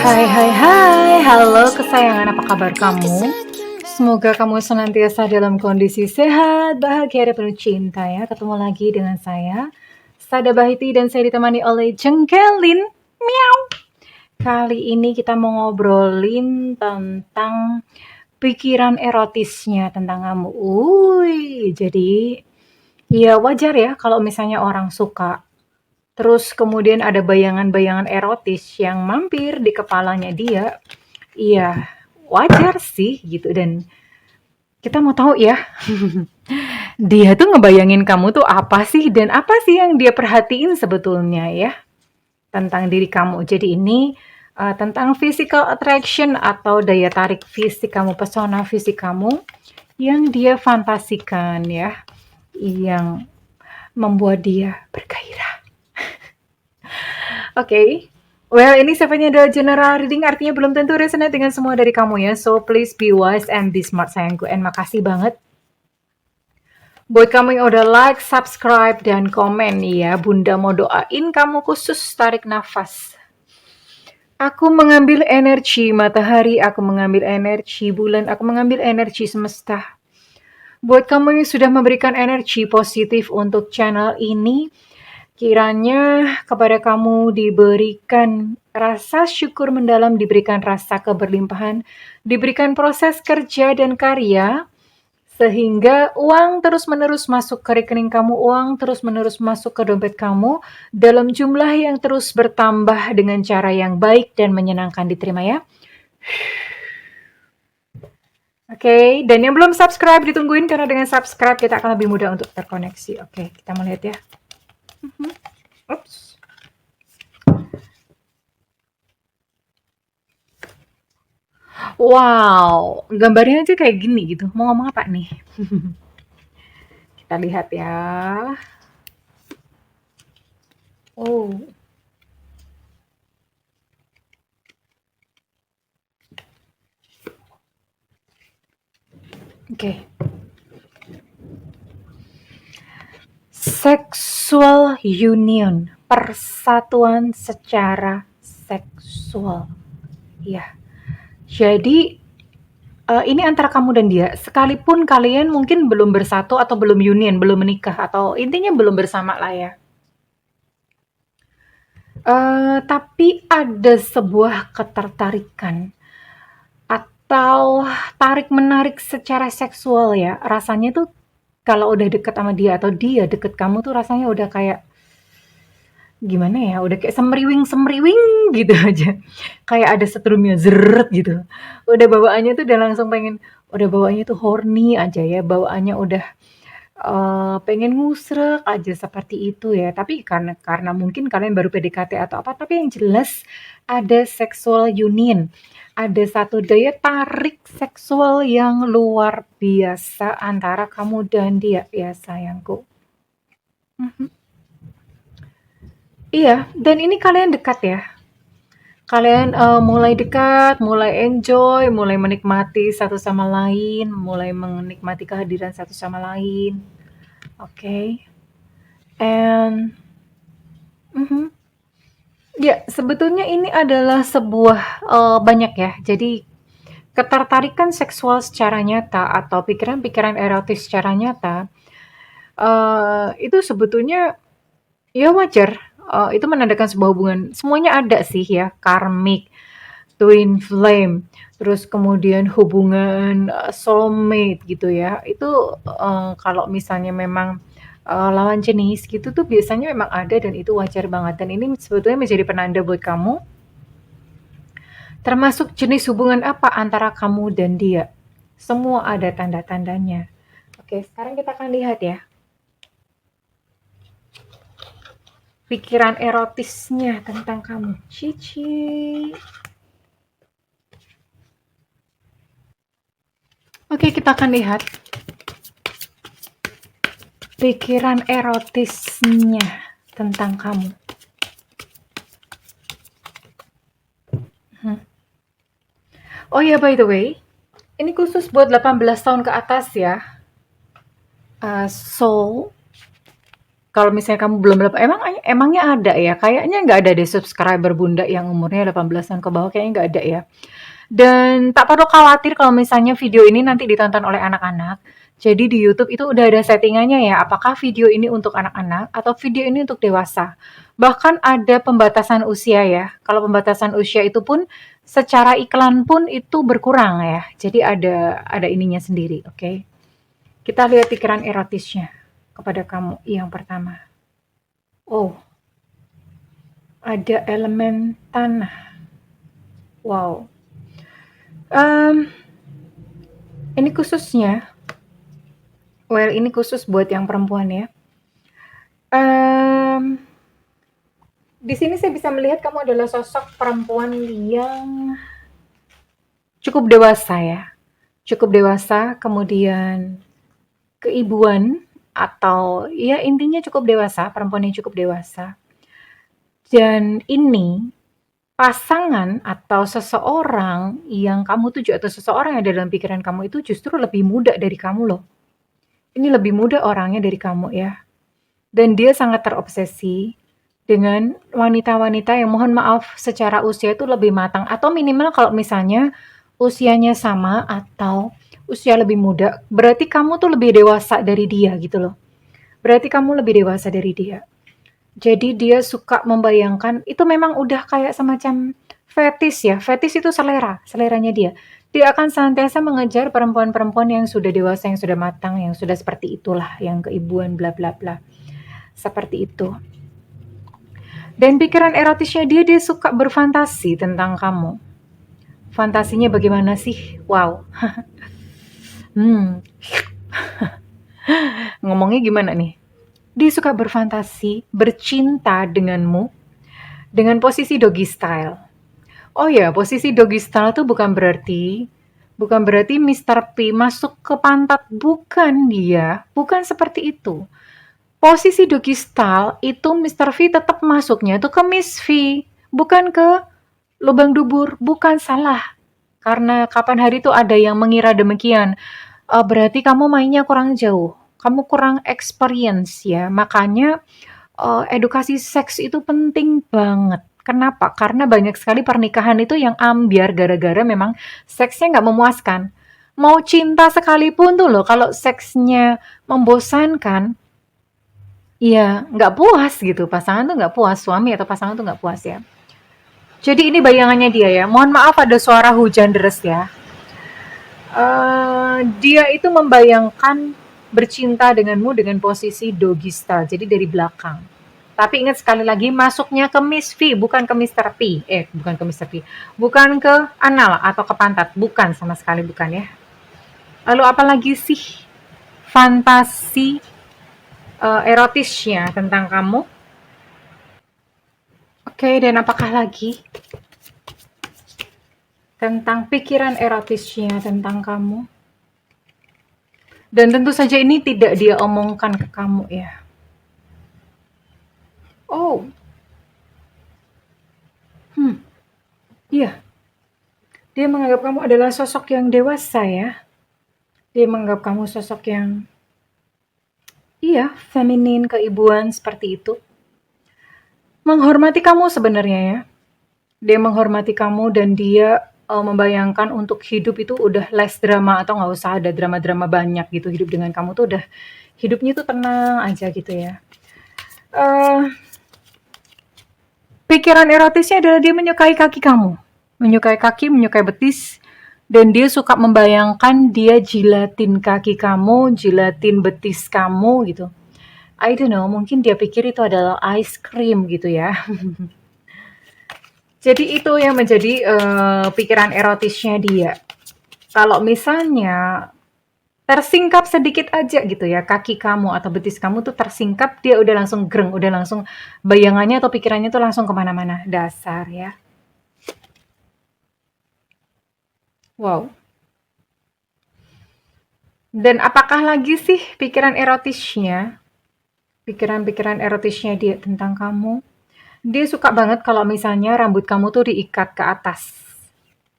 Hai hai hai, halo kesayangan, apa kabar kamu? Semoga kamu senantiasa dalam kondisi sehat, bahagia, dan penuh cinta ya. Ketemu lagi dengan saya, Sada Bahiti, dan saya ditemani oleh Jengkelin. Miau. Kali ini kita mau ngobrolin tentang pikiran erotisnya tentang kamu. Jadi ya wajar ya kalau misalnya orang suka. Terus kemudian ada bayangan-bayangan erotis yang mampir di kepalanya dia. Iya, wajar sih gitu, dan kita mau tahu ya, dia tuh ngebayangin kamu tuh apa sih, dan apa sih yang dia perhatiin sebetulnya ya tentang diri kamu. Jadi ini tentang physical attraction atau daya tarik fisik kamu, pesona fisik kamu yang dia fantasikan ya, yang membuat dia bergairah. Oke. Well, ini sifatnya adalah general reading, artinya belum tentu resonate dengan semua dari kamu ya. So, please be wise and be smart sayangku. And makasih banget buat kamu yang udah like, subscribe, dan komen ya. Bunda mau doain kamu khusus tarik nafas. Aku mengambil energi matahari, aku mengambil energi bulan, aku mengambil energi semesta. Buat kamu yang sudah memberikan energi positif untuk channel ini, kiranya kepada kamu diberikan rasa syukur mendalam, diberikan rasa keberlimpahan, diberikan proses kerja dan karya, sehingga uang terus-menerus masuk ke rekening kamu, uang terus-menerus masuk ke dompet kamu, dalam jumlah yang terus bertambah dengan cara yang baik dan menyenangkan. Diterima ya. Oke, dan yang belum subscribe ditungguin, karena dengan subscribe kita akan lebih mudah untuk terkoneksi. Oke, kita mau lihat ya. Oops. Wow, gambarnya aja kayak gini gitu. Mau ngomong apa nih? Kita lihat ya. Oh, oke. Sexual union, persatuan secara seksual. Ya. Jadi ini antara kamu dan dia, sekalipun kalian mungkin belum bersatu atau belum union, belum menikah, atau intinya belum bersama lah ya. Tapi ada sebuah ketertarikan atau tarik-menarik secara seksual ya. Rasanya tuh kalau udah deket sama dia atau dia deket kamu tuh rasanya udah kayak gimana ya, udah kayak semriwing-semriwing gitu aja. Kayak ada setrumnya zeret gitu. Udah bawaannya tuh udah langsung pengen, udah bawaannya tuh horny aja ya, bawaannya udah pengen ngusrek aja seperti itu ya. Tapi karena mungkin kalian baru PDKT atau apa, tapi yang jelas ada sexual union. Ada satu daya tarik seksual yang luar biasa antara kamu dan dia ya sayangku. Mhm. Iya, dan ini kalian dekat ya. Kalian mulai dekat, mulai enjoy, mulai menikmati satu sama lain, mulai menikmati kehadiran satu sama lain. Oke. And mhm. Ya, sebetulnya ini adalah sebuah banyak ya. Jadi ketertarikan seksual secara nyata atau pikiran-pikiran erotis secara nyata, itu sebetulnya ya wajar, itu menandakan sebuah hubungan, semuanya ada sih ya, karmic, twin flame, terus kemudian hubungan, soulmate gitu ya. Itu, kalau misalnya memang, lawan jenis gitu tuh biasanya memang ada, dan itu wajar banget, dan ini sebetulnya menjadi penanda buat kamu, termasuk jenis hubungan apa antara kamu dan dia. Semua ada tanda-tandanya. Oke, sekarang kita akan lihat ya, pikiran erotisnya tentang kamu. Cici. Oke, kita akan lihat pikiran erotisnya tentang kamu. Oh ya, by the way, ini khusus buat 18 tahun ke atas ya. Soul, Kalau misalnya kamu belum emangnya ada ya? Kayaknya nggak ada deh subscriber Bunda yang umurnya 18-an ke bawah, kayaknya nggak ada ya. Dan tak perlu khawatir kalau misalnya video ini nanti ditonton oleh anak-anak. Jadi di YouTube itu udah ada settingannya ya, apakah video ini untuk anak-anak atau video ini untuk dewasa. Bahkan ada pembatasan usia ya. Kalau pembatasan usia itu pun secara iklan pun itu berkurang ya. Jadi ada ininya sendiri, oke. Kita lihat pikiran erotisnya kepada kamu yang pertama. Oh, ada elemen tanah. Wow. Em, ini khususnya, ini khusus buat yang perempuan ya. Em, di sini saya bisa melihat kamu adalah sosok perempuan yang cukup dewasa ya. Cukup dewasa, kemudian keibuan atau ya intinya cukup dewasa, perempuan yang cukup dewasa. Dan ini pasangan atau seseorang yang kamu tuju atau seseorang yang ada dalam pikiran kamu itu justru lebih muda dari kamu loh. Ini lebih muda orangnya dari kamu ya. Dan dia sangat terobsesi dengan wanita-wanita yang mohon maaf secara usia itu lebih matang atau minimal kalau misalnya usianya sama atau usia lebih muda, berarti kamu tuh lebih dewasa dari dia gitu loh. Berarti kamu lebih dewasa dari dia. Jadi dia suka membayangkan, itu memang udah kayak semacam fetis ya, fetis itu seleranya dia. Dia akan senantiasa mengejar perempuan-perempuan yang sudah dewasa, yang sudah matang, yang sudah seperti itulah, yang keibuan bla bla bla. Seperti itu. Dan pikiran erotisnya dia suka berfantasi tentang kamu. Fantasinya bagaimana sih? Wow. Ngomongnya gimana nih? Dia suka berfantasi, bercinta denganmu, dengan posisi doggy style. Oh ya, posisi doggy style tuh bukan berarti Mr. P masuk ke pantat, bukan dia, bukan seperti itu. Posisi doggy style itu Mr. V tetap masuknya tuh ke Miss V, bukan ke lubang dubur, bukan salah. Karena kapan hari itu ada yang mengira demikian. Berarti kamu mainnya kurang jauh, kamu kurang experience ya. Makanya edukasi seks itu penting banget. Kenapa? Karena banyak sekali pernikahan itu yang ambiar gara-gara memang seksnya nggak memuaskan. Mau cinta sekalipun tuh loh, kalau seksnya membosankan, ya nggak puas gitu. Pasangan tuh nggak puas, suami atau pasangan tuh nggak puas ya. Jadi ini bayangannya dia ya. Mohon maaf ada suara hujan deras ya. Dia itu membayangkan bercinta denganmu dengan posisi doggy style, jadi dari belakang. Tapi ingat sekali lagi, masuknya ke Miss V, bukan ke Mr. P. Bukan ke Mr. P. Bukan ke anal atau ke pantat. Bukan, sama sekali bukan ya. Lalu apa lagi sih fantasi erotisnya tentang kamu? Oke, dan apakah lagi tentang pikiran erotisnya tentang kamu? Dan tentu saja ini tidak dia omongkan ke kamu ya. Oh, iya. Dia menganggap kamu adalah sosok yang dewasa ya. Dia menganggap kamu sosok yang, iya, feminin, keibuan, seperti itu. Menghormati kamu sebenarnya ya. Dia menghormati kamu dan dia membayangkan untuk hidup itu udah less drama atau nggak usah ada drama-drama banyak gitu. Hidup dengan kamu tuh udah, hidupnya tuh tenang aja gitu ya. Pikiran erotisnya adalah dia menyukai kaki kamu. Menyukai kaki, menyukai betis. Dan dia suka membayangkan dia jilatin kaki kamu, jilatin betis kamu gitu. I don't know, mungkin dia pikir itu adalah ice cream gitu ya. Jadi itu yang menjadi pikiran erotisnya dia. Kalau misalnya tersingkap sedikit aja gitu ya, kaki kamu atau betis kamu tuh tersingkap, dia udah langsung greng, udah langsung bayangannya atau pikirannya tuh langsung kemana-mana. Dasar ya. Wow. Dan apakah lagi sih pikiran erotisnya? Pikiran-pikiran erotisnya dia tentang kamu? Dia suka banget kalau misalnya rambut kamu tuh diikat ke atas.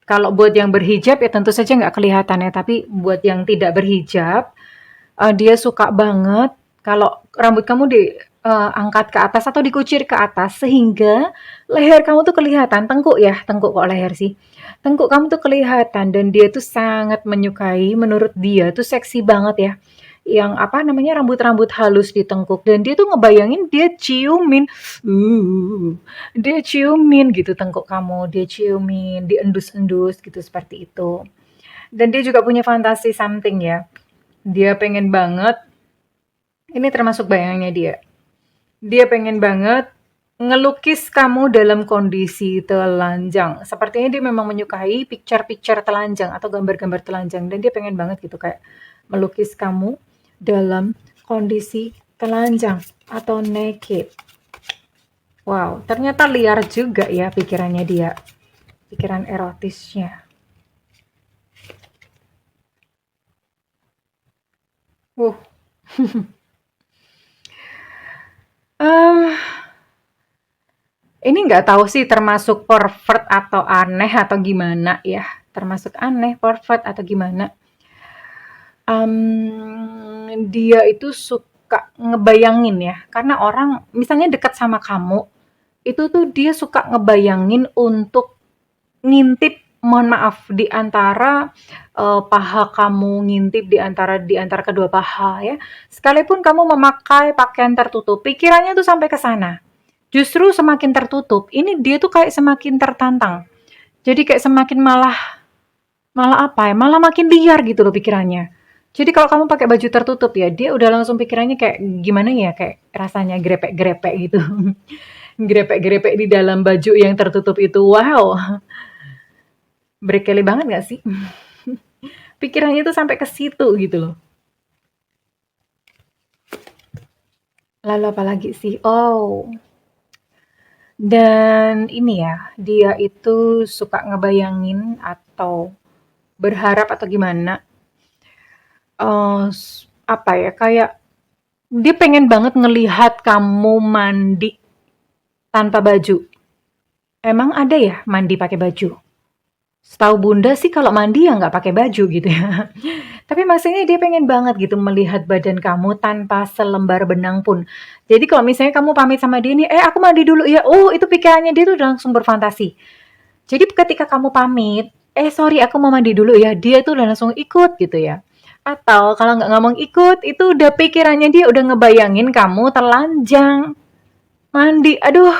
Kalau buat yang berhijab ya tentu saja nggak kelihatan ya, tapi buat yang tidak berhijab, dia suka banget kalau rambut kamu angkat ke atas atau dikucir ke atas sehingga leher kamu tuh kelihatan, tengkuk ya, tengkuk kok leher sih. Tengkuk kamu tuh kelihatan dan dia tuh sangat menyukai, menurut dia tuh seksi banget ya, yang apa namanya, rambut-rambut halus di tengkuk dan dia tuh ngebayangin dia ciumin gitu tengkuk kamu, dia ciumin, diendus-endus gitu, seperti itu. Dan dia juga punya fantasi something ya, dia pengen banget ini termasuk bayangannya dia. Dia pengen banget ngelukis kamu dalam kondisi telanjang. Sepertinya dia memang menyukai picture-picture telanjang atau gambar-gambar telanjang dan dia pengen banget gitu kayak melukis kamu dalam kondisi telanjang atau naked. Wow, ternyata liar juga ya pikirannya dia. Pikiran erotisnya. Uh. Ini nggak tahu sih termasuk pervert atau aneh atau gimana ya. Termasuk aneh, pervert atau gimana. Dia itu suka ngebayangin ya, karena orang misalnya dekat sama kamu, itu tuh dia suka ngebayangin untuk ngintip, mohon maaf, di antara paha kamu, ngintip di antara kedua paha ya. Sekalipun kamu memakai pakaian tertutup, pikirannya tuh sampai ke sana. Justru semakin tertutup, ini dia tuh kayak semakin tertantang. Jadi kayak semakin malah malah apa ya? Malah makin liar gitu loh pikirannya. Jadi kalau kamu pakai baju tertutup ya, dia udah langsung pikirannya kayak gimana ya? Kayak rasanya grepek-grepek gitu. Grepek-grepek di dalam baju yang tertutup itu. Wow, berkeli banget gak sih? Pikirannya tuh sampai ke situ gitu loh. Lalu apa lagi sih? Oh, dan ini ya, dia itu suka ngebayangin atau berharap atau gimana, apa ya, kayak dia pengen banget ngelihat kamu mandi tanpa baju. Emang ada ya mandi pakai baju? Setahu Bunda sih kalau mandi ya nggak pakai baju gitu ya. Tapi maksudnya dia pengen banget gitu melihat badan kamu tanpa selembar benang pun. Jadi kalau misalnya kamu pamit sama dia nih, aku mandi dulu ya. Oh, itu pikirannya dia tuh udah langsung berfantasi. Jadi ketika kamu pamit, sorry aku mau mandi dulu ya, dia tuh udah langsung ikut gitu ya. Atau kalau nggak ngomong ikut, itu udah pikirannya dia udah ngebayangin kamu telanjang, mandi. Aduh,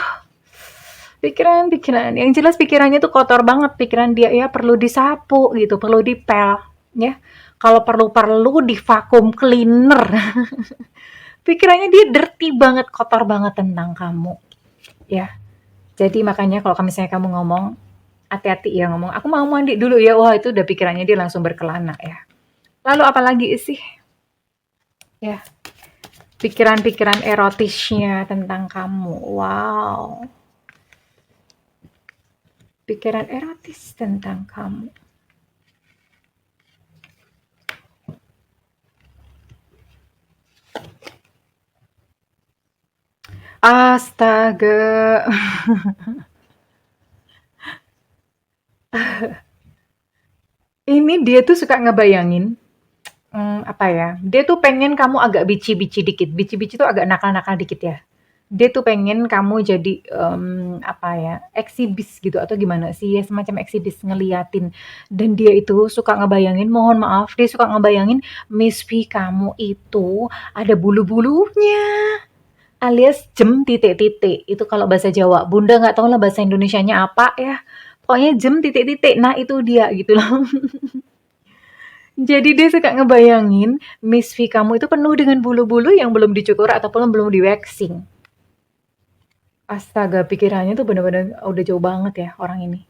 pikiran-pikiran. Yang jelas pikirannya tuh kotor banget. Pikiran dia ya perlu disapu gitu, perlu dipel. Ya, kalau perlu-perlu di vacuum cleaner. Pikirannya dia dirty banget, kotor banget tentang kamu. Ya, jadi makanya kalau misalnya kamu ngomong, hati-hati ya ngomong, aku mau mandi dulu ya. Wah, itu udah pikirannya dia langsung berkelana ya. Lalu apalagi sih? Ya, pikiran-pikiran erotisnya tentang kamu. Wow. Pikiran erotis tentang kamu. Astaga. Ini dia tuh suka ngebayangin, apa ya, dia tuh pengen kamu agak bici-bici dikit. Bici-bici tuh agak nakal-nakal dikit ya. Dia tuh pengen kamu jadi, apa ya, eksibis gitu atau gimana sih, ya semacam eksibis ngeliatin. Dan dia itu suka ngebayangin, mohon maaf, dia suka ngebayangin misfi kamu itu ada bulu-bulunya, alias jem titik-titik. Itu kalau bahasa Jawa. Bunda nggak tahu lah bahasa Indonesianya apa ya. Pokoknya jem titik-titik. Nah, itu dia gitu loh. Jadi dia suka ngebayangin misfi kamu itu penuh dengan bulu-bulu yang belum dicukur ataupun belum di-waxing. Astaga, pikirannya tuh bener-bener udah jauh banget ya orang ini.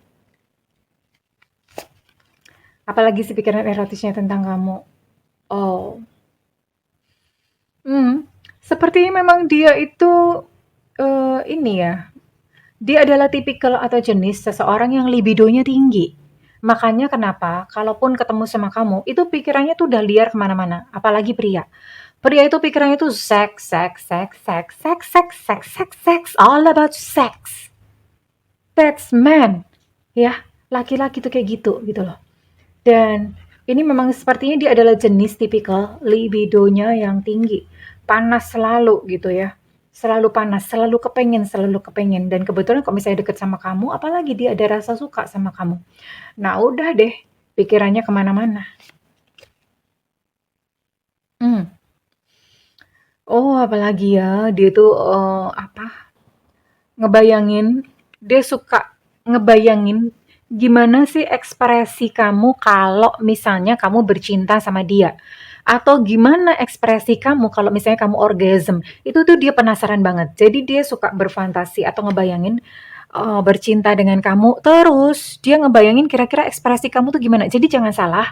Apalagi sih pikiran erotisnya tentang kamu. Oh. Sepertinya memang dia itu ini ya. Dia adalah tipikal atau jenis seseorang yang libidonya tinggi. Makanya kenapa kalaupun ketemu sama kamu, itu pikirannya tuh udah liar kemana-mana. Apalagi pria. Pria itu pikirannya tuh seks, seks, seks, seks, seks, seks, seks, seks, seks, all about sex. That's man. Ya, laki-laki tuh kayak gitu, gitu loh. Dan ini memang sepertinya dia adalah jenis tipikal libidonya yang tinggi. Panas selalu gitu ya. Selalu panas, selalu kepengen. Dan kebetulan kalau misalnya deket sama kamu, apalagi dia ada rasa suka sama kamu. Nah udah deh, pikirannya kemana-mana. Hmm. Oh apalagi ya, dia tuh ngebayangin, dia suka ngebayangin gimana sih ekspresi kamu kalau misalnya kamu bercinta sama dia. Atau gimana ekspresi kamu kalau misalnya kamu orgasm. Itu tuh dia penasaran banget. Jadi dia suka berfantasi atau ngebayangin bercinta dengan kamu. Terus dia ngebayangin kira-kira ekspresi kamu tuh gimana. Jadi jangan salah,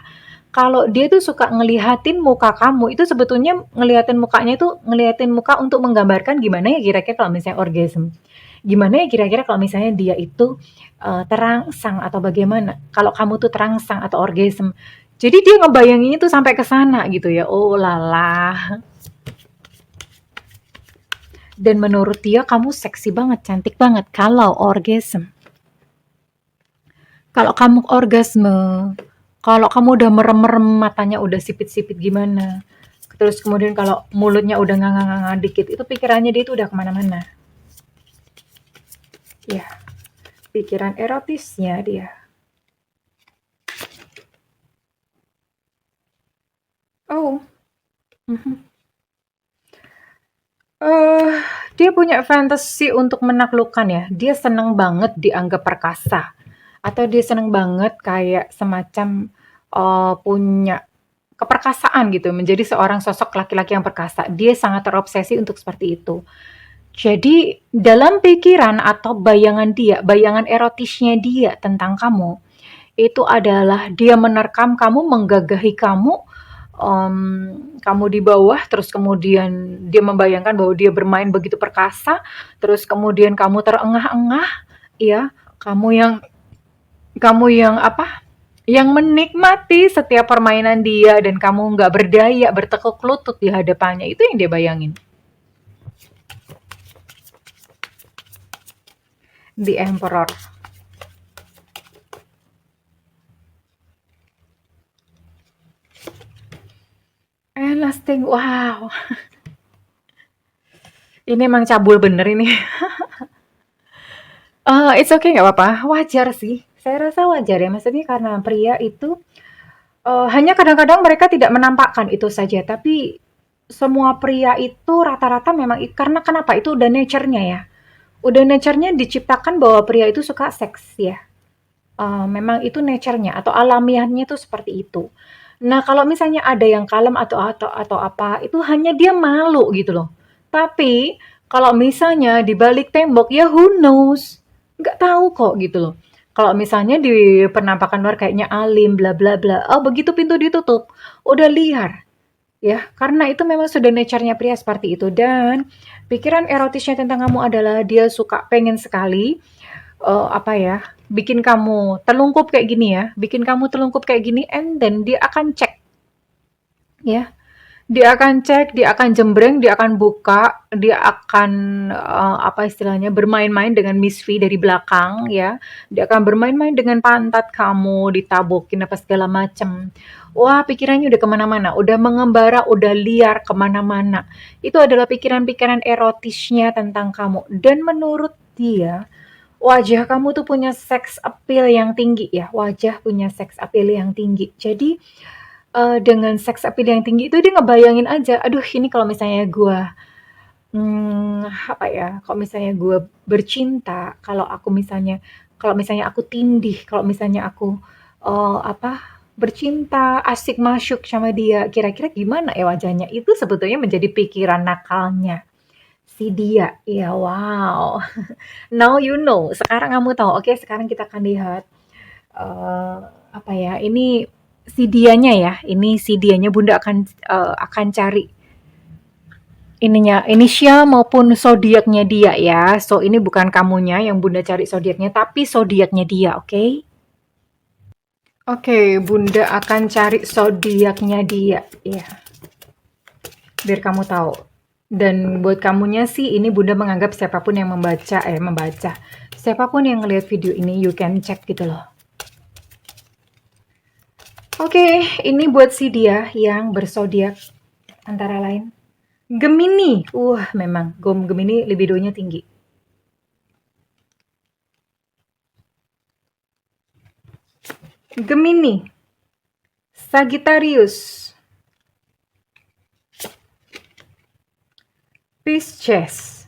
kalau dia tuh suka ngelihatin muka kamu, itu sebetulnya ngelihatin mukanya itu ngelihatin muka untuk menggambarkan gimana ya kira-kira kalau misalnya orgasm. Gimana ya kira-kira kalau misalnya dia itu terangsang atau bagaimana? Kalau kamu tuh terangsang atau orgasm. Jadi dia ngebayanginnya tuh sampai ke sana gitu ya. Oh lala. Dan menurut dia kamu seksi banget, cantik banget kalau orgasm. Kalau kamu orgasme, kalau kamu udah merem-merem matanya udah sipit-sipit gimana. Terus kemudian kalau mulutnya udah nganga-nganga dikit, itu pikirannya dia itu udah kemana-mana. Ya, pikiran erotisnya dia. Oh, mhm. Eh, dia punya fantasi untuk menaklukkan ya. Dia seneng banget dianggap perkasa. Atau dia seneng banget kayak semacam punya keperkasaan gitu, menjadi seorang sosok laki-laki yang perkasa. Dia sangat terobsesi untuk seperti itu. Jadi dalam pikiran atau bayangan erotisnya dia tentang kamu, itu adalah dia menerkam kamu, menggagahi kamu, kamu di bawah, terus kemudian dia membayangkan bahwa dia bermain begitu perkasa, terus kemudian kamu terengah-engah, ya, kamu yang apa, yang menikmati setiap permainan dia dan kamu nggak berdaya, bertekuk lutut di hadapannya, itu yang dia bayangin. The Emperor. Lasting, wow. Ini emang cabul bener ini. It's okay, nggak apa-apa. Wajar sih. Saya rasa wajar ya. Maksudnya karena pria itu hanya kadang-kadang mereka tidak menampakkan itu saja. Tapi semua pria itu rata-rata memang karena kenapa? Itu udah nature-nya ya. Udah nature-nya diciptakan bahwa pria itu suka seks ya. Memang itu nature-nya atau alamiahnya itu seperti itu. Nah, kalau misalnya ada yang kalem atau apa, itu hanya dia malu gitu loh. Tapi kalau misalnya di balik tembok ya who knows, nggak tahu kok gitu loh. Kalau misalnya di penampakan luar kayaknya alim bla bla bla, oh begitu pintu ditutup, udah liar ya. Karena itu memang sudah nature-nya pria seperti itu dan pikiran erotisnya tentang kamu adalah dia suka pengen sekali apa ya, bikin kamu telungkup kayak gini ya, bikin kamu telungkup kayak gini and then dia akan cek ya. Dia akan cek, dia akan jembreng, dia akan buka, dia akan apa istilahnya, bermain-main dengan Miss V dari belakang ya. Dia akan bermain-main dengan pantat kamu, ditabokin apa segala macem. Wah, pikirannya udah kemana-mana, udah mengembara, udah liar kemana-mana. Itu adalah pikiran-pikiran erotisnya tentang kamu. Dan menurut dia, wajah kamu tuh punya sex appeal yang tinggi ya, wajah punya sex appeal yang tinggi. Jadi, dengan sex appeal yang tinggi itu dia ngebayangin aja, aduh ini kalau misalnya gua, apa ya, kalau misalnya gua bercinta, kalau misalnya aku tindih, kalau misalnya aku, apa, bercinta, asik masyuk sama dia, kira-kira gimana ya wajahnya? Itu sebetulnya menjadi pikiran nakalnya si dia. Ya, wow. Now you know, sekarang kamu tahu. Oke, sekarang kita akan lihat eh apa ya? Ini si dianya ya. Ini si dianya Bunda akan cari ininya inisial maupun zodiaknya dia ya. So ini bukan kamunya yang Bunda cari zodiaknya, tapi zodiaknya dia, oke? Oke, Bunda akan cari zodiaknya dia. Ya, biar kamu tahu. Dan buat kamunya sih ini Bunda menganggap siapapun yang membaca, siapapun yang ngelihat video ini you can check gitu loh. Oke, ini buat si dia yang berzodiak antara lain Gemini. Memang Gemini libidonya tinggi. Gemini. Sagittarius. Pisces.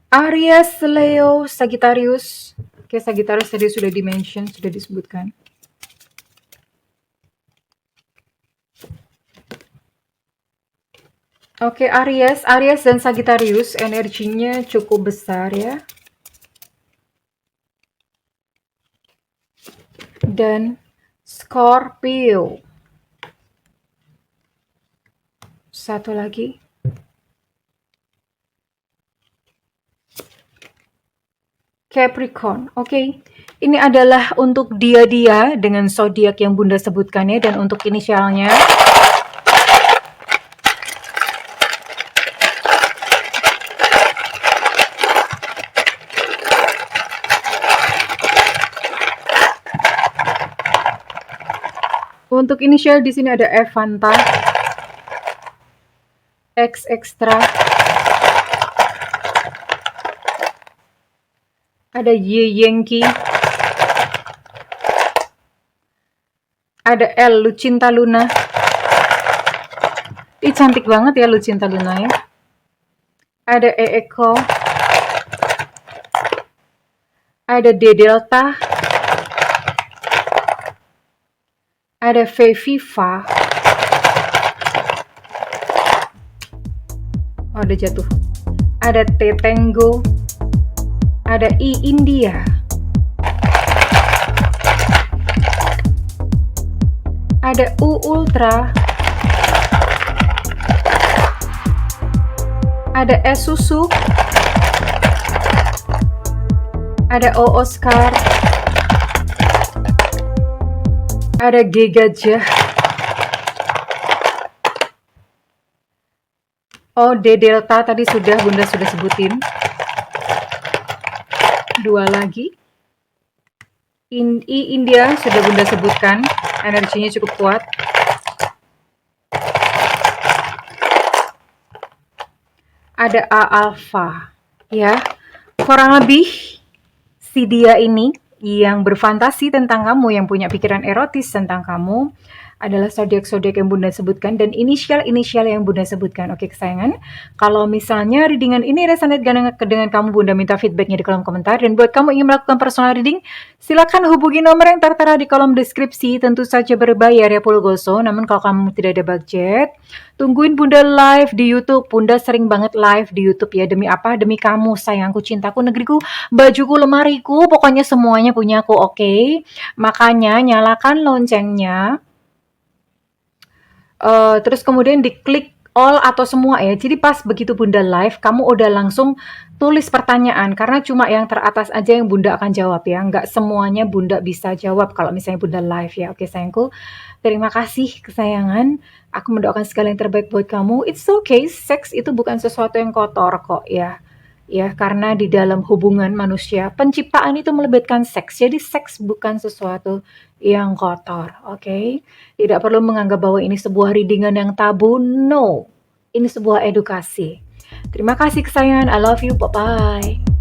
Aries, Leo, Sagittarius. Oke, Sagittarius tadi sudah di-mention, sudah disebutkan. Oke, Aries dan Sagittarius energinya cukup besar ya. Dan Scorpio. Satu lagi. Capricorn. Oke. Ini adalah untuk dia dengan zodiak yang Bunda sebutkan ya, dan untuk inisialnya. Untuk inisial di sini ada Evanta, X Extra, ada Y Yankee, ada L Lucinta Luna. Ih, cantik banget ya Lucinta Luna ya. Ada E Eko, ada D Delta, ada V Viva. Oh, ada jatuh. Ada T Tango, ada I India, ada U Ultra, ada S Susu, ada O Oscar, ada G Gajah, O D Delta tadi Bunda sudah sebutin. Dua lagi. I India sudah Bunda sebutkan, energinya cukup kuat. Ada A Alpha, ya. Kurang lebih si dia ini yang berfantasi tentang kamu, yang punya pikiran erotis tentang kamu, adalah zodiak-zodiak yang Bunda sebutkan dan inisial-inisial yang Bunda sebutkan. Oke kesayangan, kalau misalnya readingan ini resonate dengan kamu, Bunda minta feedbacknya di kolom komentar. Dan buat kamu ingin melakukan personal reading, silakan hubungi nomor yang tertera di kolom deskripsi. Tentu saja berbayar ya Pulgoso, namun kalau kamu tidak ada budget, tungguin Bunda live di YouTube. Bunda sering banget live di YouTube ya. Demi apa? Demi kamu, sayangku, cintaku, negeriku, bajuku, lemariku, pokoknya semuanya punyaku, oke? Makanya nyalakan loncengnya. Terus kemudian diklik all atau semua ya. Jadi pas begitu Bunda live, kamu udah langsung tulis pertanyaan. Karena cuma yang teratas aja yang Bunda akan jawab ya. Nggak semuanya Bunda bisa jawab kalau misalnya Bunda live ya. Oke sayangku, terima kasih kesayangan. Aku mendoakan segala yang terbaik buat kamu. It's okay, seks itu bukan sesuatu yang kotor kok ya. Ya, karena di dalam hubungan manusia, penciptaan itu melibatkan seks. Jadi seks bukan sesuatu yang kotor, oke? Tidak perlu menganggap bahwa ini sebuah readingan yang tabu. No, ini sebuah edukasi. Terima kasih kesayangan. I love you. Bye-bye.